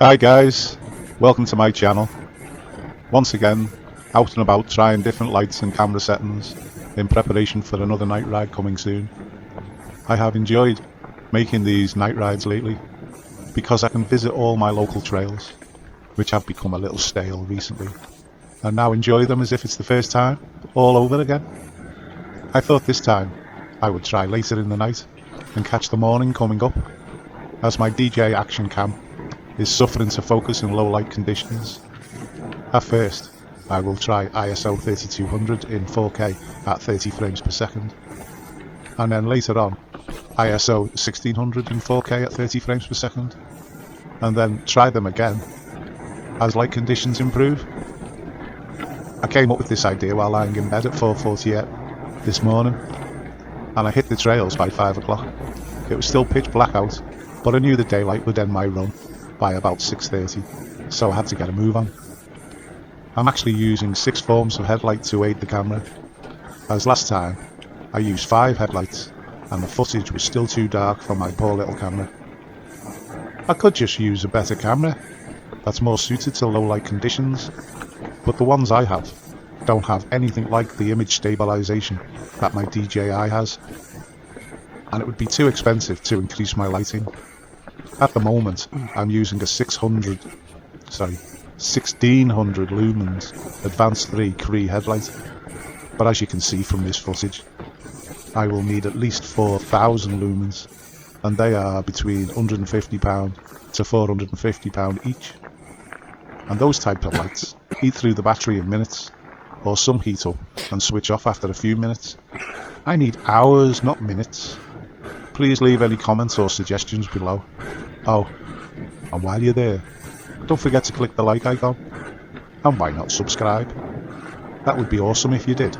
Hi guys, welcome to my channel. Once again, out and about trying different lights and camera settings in preparation for another night ride coming soon. I have enjoyed making these night rides lately because I can visit all my local trails, which have become a little stale recently, and now enjoy them as if it's the first time all over again. I thought this time I would try later in the night and catch the morning coming up, as my DJI action cam is suffering to focus in low light conditions. At first, I will try ISO 3200 in 4K at 30 frames per second, and then later on ISO 1600 in 4K at 30 frames per second, and then try them again as light conditions improve. I came up with this idea while lying in bed at 4:48 this morning, and I hit the trails by 5 o'clock. It was still pitch black out, but I knew the daylight would end my run by about 6:30, so I had to get a move on. I'm actually using 6 forms of headlight to aid the camera, as last time I used 5 headlights and the footage was still too dark for my poor little camera. I could just use a better camera that's more suited to low light conditions, but the ones I have don't have anything like the image stabilization that my DJI has, and it would be too expensive to increase my lighting. At the moment, I'm using a 1600 lumens Advanced 3 Cree headlight, but as you can see from this footage, I will need at least 4000 lumens, and they are between £150 to £450 each. And those type of lights eat through the battery in minutes, or some heat up and switch off after a few minutes. I need hours, not minutes. Please leave any comments or suggestions below. Oh, and while you're there, don't forget to click the like icon, and why not subscribe? That would be awesome if you did,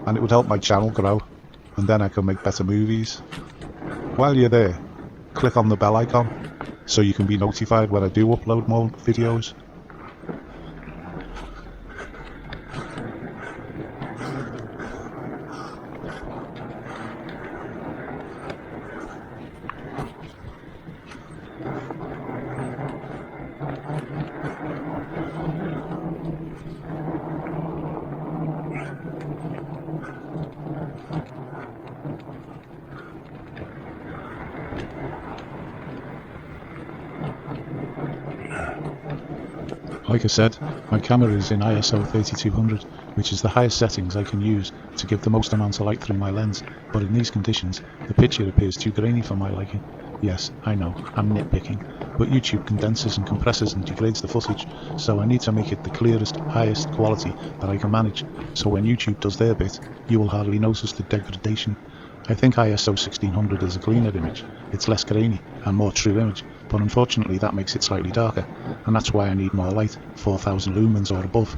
and it would help my channel grow, and then I can make better movies. While you're there, click on the bell icon so you can be notified when I do upload more videos. Like I said, my camera is in ISO 3200, which is the highest settings I can use to give the most amount of light through my lens, but in these conditions, the picture appears too grainy for my liking. Yes, I know, I'm nitpicking, but YouTube condenses and compresses and degrades the footage, so I need to make it the clearest, highest quality that I can manage, so when YouTube does their bit, you will hardly notice the degradation. I think ISO 1600 is a cleaner image, it's less grainy and more true image, but unfortunately that makes it slightly darker, and that's why I need more light, 4000 lumens or above.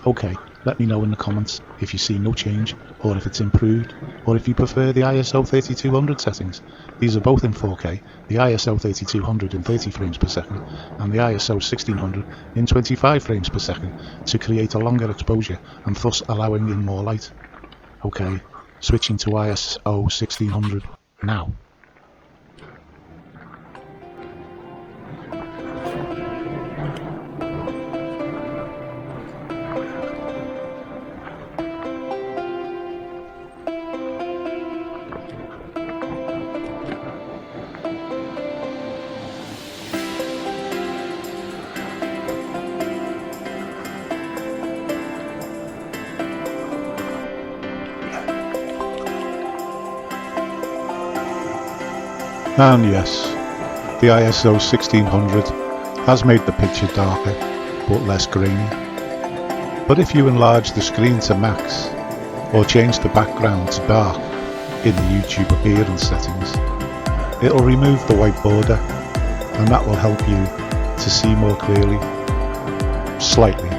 Okay, let me know in the comments if you see no change, or if it's improved, or if you prefer the ISO 3200 settings. These are both in 4K, the ISO 3200 in 30 frames per second, and the ISO 1600 in 25 frames per second, to create a longer exposure and thus allowing in more light. Okay, switching to ISO 1600 now. And yes, the ISO 1600 has made the picture darker, but less grainy. But if you enlarge the screen to max, or change the background to dark in the YouTube appearance settings, it'll remove the white border, and that will help you to see more clearly, slightly.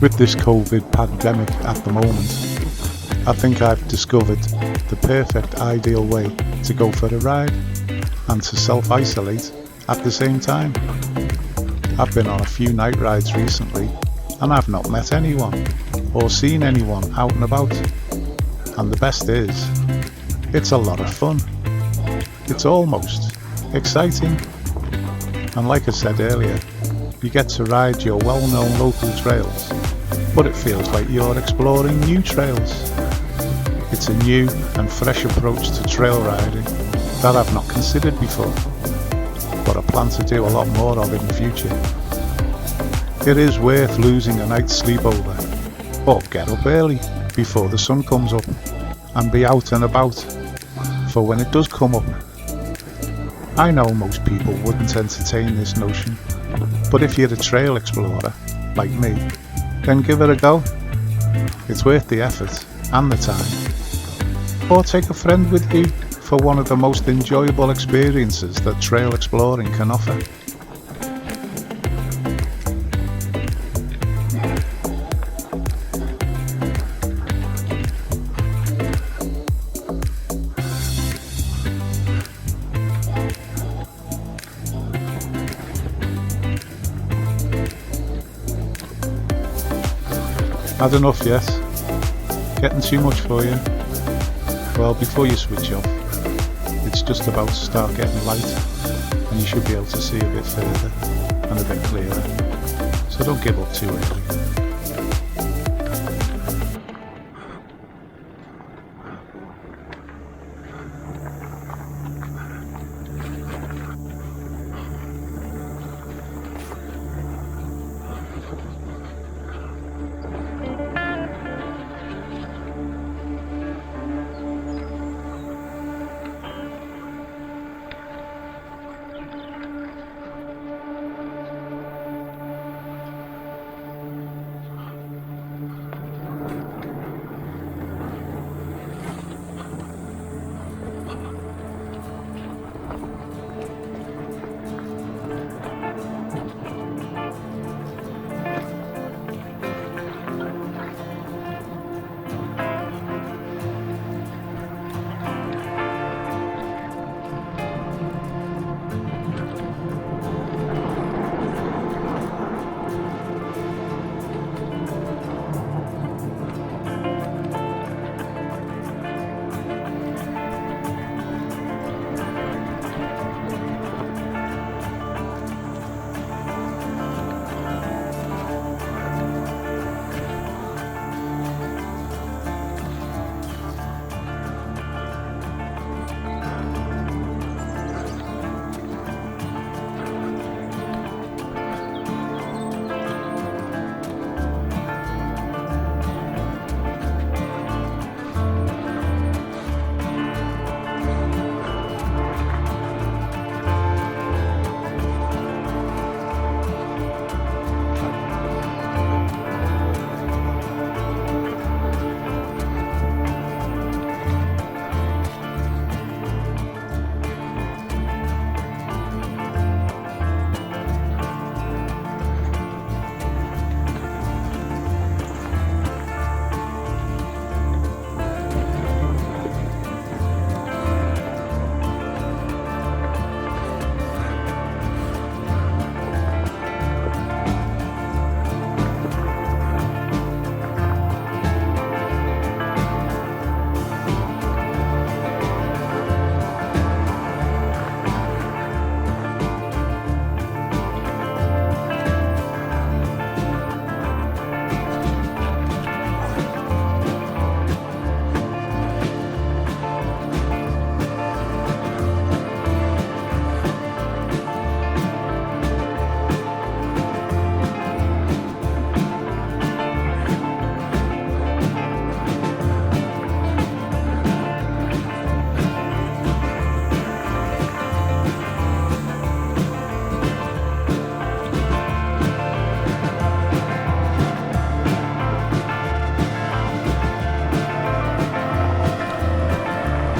With this COVID pandemic at the moment, I think I've discovered the perfect ideal way to go for a ride and to self-isolate at the same time. I've been on a few night rides recently and I've not met anyone or seen anyone out and about. And the best is, it's a lot of fun. It's almost exciting. And like I said earlier, you get to ride your well-known local trails, but it feels like you're exploring new trails. It's a new and fresh approach to trail riding that I've not considered before, but I plan to do a lot more of in the future. It is worth losing a night's sleep over, but get up early before the sun comes up and be out and about for when it does come up. I know most people wouldn't entertain this notion, but if you're a trail explorer, like me, then give it a go. It's worth the effort and the time. Or take a friend with you for one of the most enjoyable experiences that trail exploring can offer. Had enough yet? Getting too much for you? Well, before you switch off, it's just about to start getting light and you should be able to see a bit further and a bit clearer, so don't give up too early.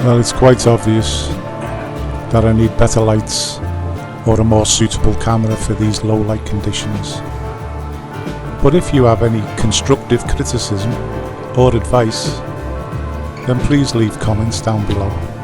Well, it's quite obvious that I need better lights or a more suitable camera for these low light conditions. But if you have any constructive criticism or advice, then please leave comments down below.